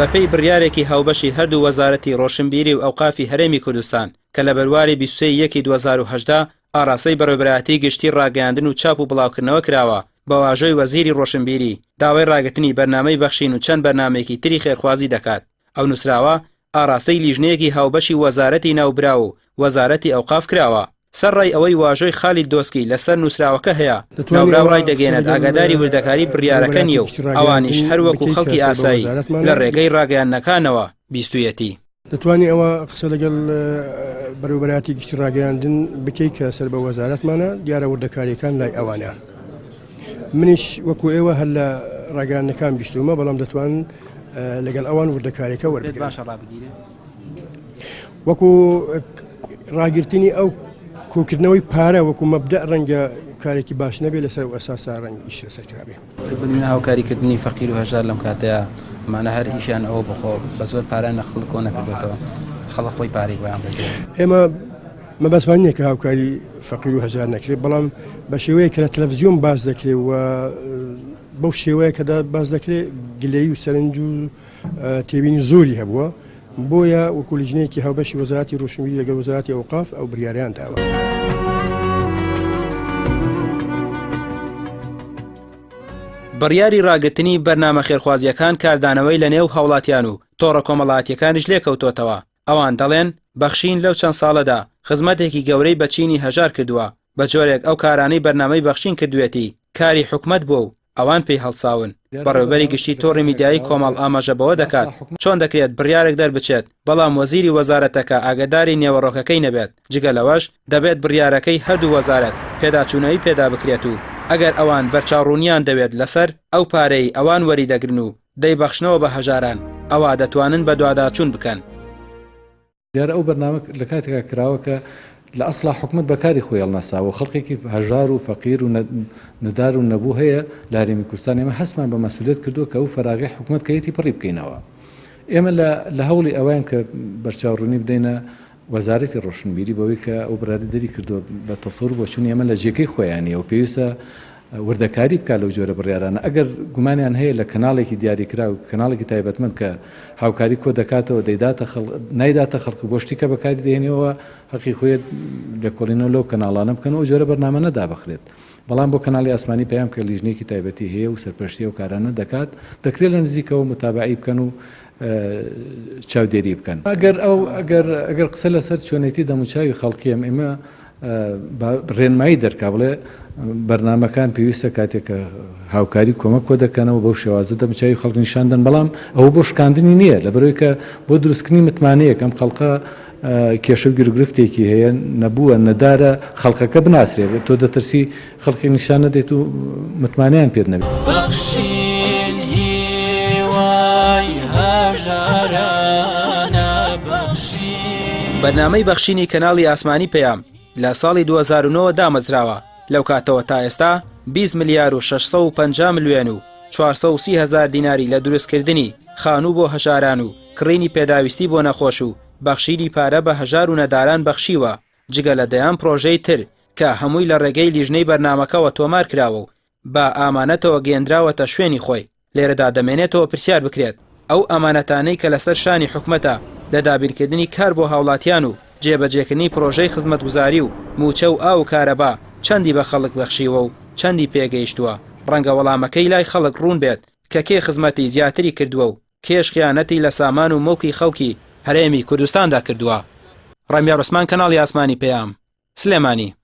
بەپێی بڕیارێکی هاوبەشی هەردوو وەزارەتی ڕۆشنبیری و ئەوقافی هەرێمی کوردستان کە لە بەرواری 23/1/2018 ئاڕاستەی بەڕێوەبەرایەتی گشتی ڕاگەیاندن و چاپ و بڵاوکردنەوە کراوە بە واژۆی وەزیری ڕۆشنبیری داوای ڕاگرتنی بەرنامەی بەخشین و چەند بەرنامێکی تری خێرخوازی دەکات. ئەو نووسراوە ئاڕاستەی لیژنەیەکی هاوبەشی وەزارەتی ناوبرا و وەزارەتی ئەوقاف کراوە. سەرڕای ئەوەی واژۆی خاڵید دۆسکی لەسەر نووسراوەکە هەیە ناوبراو ڕای دەگەێنێت ئاگاداری وردەکاری بڕیارەکە نیە و ئەوانیش هەروەکو خەڵکی ئاسایی لە ڕێگەی ڕاگەیاندنەکانەوە بیستویەتی. دەتوانێت ئەوە قسە لەگەڵ بەروبەراتی گشتی ڕاگەیاندن بکەیت کە سەر بە وەزارەتمانە دیارە وردەکاریەکان لای ئەوانە. منیش وەکو ئێوە هەر لە ڕاگەیاندنەکان بیستومە بەڵام دەتوانن لەگەڵ ئەوان وردەکاریەکە وەربگرن. وەکو ڕاگررتنی ئەو کۆکردنەوەی پارە وەکو مەبدە ڕەنگە کارێکی باش نەبێت لەسەر ئەساسا ڕەنگ ئیش لەسەرکرابێ. هاوکاریکردنی فەقیر و هەژار لەم کاتەیە مانە هەر ئیشیان ئەوە بخۆ بە زۆر پارە نەخڵ کۆ نەکردێتەوە خەڵک خۆی پارەی بۆیان بکرێت. ئێمە مەبەستمان نییە کە هاوکاری فەقیر و هەژار نەکرێت بەڵام بە شێوەیە کە لە تەلەڤیزیۆن باز دەکرێت و بەو شێوەیە کەدا باز دەکرێت گلەیی و سەرنج و تێبینی زۆری هەبووە بۆیە وەکو لیژنەیەکی هاوبەشی وەزارەتی ڕۆشنبیری لەگەڵ وەزارەتی ئەوقاف ئەو بڕیاریان داوە. بڕیاری ڕاگرتنی بەرنامە خێرخوازیەکان کاردانەوەی لە نێو هاوڵاتیان و تۆڕە کۆمەڵایەتیەکانیش لێکەوتۆتەوە. ئەوان دەڵێن بەخشین لەو چەند ساڵەدا خزمەتێکی گەورەی بە چینی هەژار کردووە بە جۆرێک ئەو کارانەی بەرنامەی بەخشین کردوێتی کاری حکومەت بووە و ئەوان پێی هەڵساون. بەڕێوەبەری گشتی تۆڕی میدیایی کۆمەڵ ئاماژە بەوە دەکات چۆن دەکرێت بڕیارێک دەربچێت بەڵام وەزیری وەزارەتەکە ئاگاداری نێوەڕۆکەکەی نەبێت. جگە لەوەش دەبێت بڕیارەکەی هەردوو وەزارەت پێداچوونەوەی پێدا بکرێت و ئەگەر ئەوان بەرچاوڕوونیان دەوێت لەسەر ئەو پارەی ئەوان وەری دەگرن و دەیبەخشنەوە بە هەژاران ئەوە دەتوانن بە دواداچوون بکەن. دیارە ئەو بەرنامە لە کاتێکا کراوە کە لە ئەسڵا حکومت بەکاری خۆی هەڵنەساوە خەڵکێکی هەژار و فەقیر و نەدار و نەبوو هەیە لە هەرێمی کوردستان. ئێمە هەستمان بە مەسئولیت کردووە کە ئەو فەراغی حکومت کەیەتی پڕی بکەینەوە. ئێمە لە هەوڵی ئەوان کە بەرچاوڕوونی بدەینە وەزارەتی ڕۆشنبیری بەوەی کە ئەو بڕیاردەری کردووە بە تەسەوور بۆ چوونی ئێمە لە جێگەی خۆیانیە و پێویستە وردەکاری بکات لەو جۆرە بڕیارانە. ئەگەر گومانیان هەیە لە کەناڵێکی دیاریکرا و کەناڵێکی تایبەتمەند کە هاوکاری کۆ دەکاتەوە نایداتە خەڵک بۆ شتیکە بەکاری دێنێەوە حەقی خۆیت لە کۆڵینەوە لەو کەناڵانە بکەن و جۆرە بەرنامە نەدابەخرێت. بەڵام بۆ کەناڵی ئاسمانی پێیان کە لیژنێکی تایبەتی هەیە و سەرپەرشتی و کارانە دەکات دەکرێت لە نزیکەوە متابعی بکەن و چاودێری بکەن. ئەگەر قسە لەسەر چۆنێتی دەموچاوی خەڵکیم ئێمە ڕێنمایی دەرکا بڵێ بەرنامەکان پێویستە کاتێکە هاوکاری کۆمەک کۆ دەکەنەوە بەو شێوازە دەموچاوی خەڵک نیشاندن بەڵام ئەوە بۆ شکاندنی نییە لەبەرەوەی کە بۆ دروستکردنی متمانەیەک ئەم خەڵقە کێشە و گرگرفتێکی هەیە نەبووە نەدارە خەڵقەکە بناسرێت تۆ دەترسی خەڵکی نیشان نەدەیت و متمانەیان پێت نەبێت. بەرنامەی بەخشینی کەناڵی ئاسمانی پێیام لە ساڵی 2009 دامەزراوە. لەو کاتەوە تا ئێستا 20 ملیار و 650 ملیۆن و 430 هزار دیناری لە دروستکردنی خانوو بۆ هەژاران و کڕینی پێداویستی بۆ نەخۆش و بەخشینی پارە بە هەژار و نەداران بەخشیوە جگە لە دەیان پرۆژەی تر کە هەمووی لە ڕێگەی لیژنەی بەرنامەکەەوە تۆمار کراوە و بە ئامانەتەوە گێنراوەتە شوێنی خۆی. لێرەدا دەمێنێتەوە پرسیار بکرێت ئەو ئامانەتانەی کە لەسەر شانی حکومەتە لە دابینکردنی کار بۆ هاوڵاتیان و جێبەجێکردنی پرۆژەی خزمەتگوزاری و موچە و ئاو کارەبا چەندی بە خەڵک بەخشیوە و چەندی پێگەیشتووە. ڕەنگە وەڵامەکەی لای خەڵک ڕوون بێت کە کێ خزمەتی زیاتری کردووە و کێش خیانەتی لە سامان و مڵکی خەڵکی هەرێمی کوردستاندا کردووە. ڕەمیار عوسمان کەناڵی ئاسمانی پێیام سلێمانی.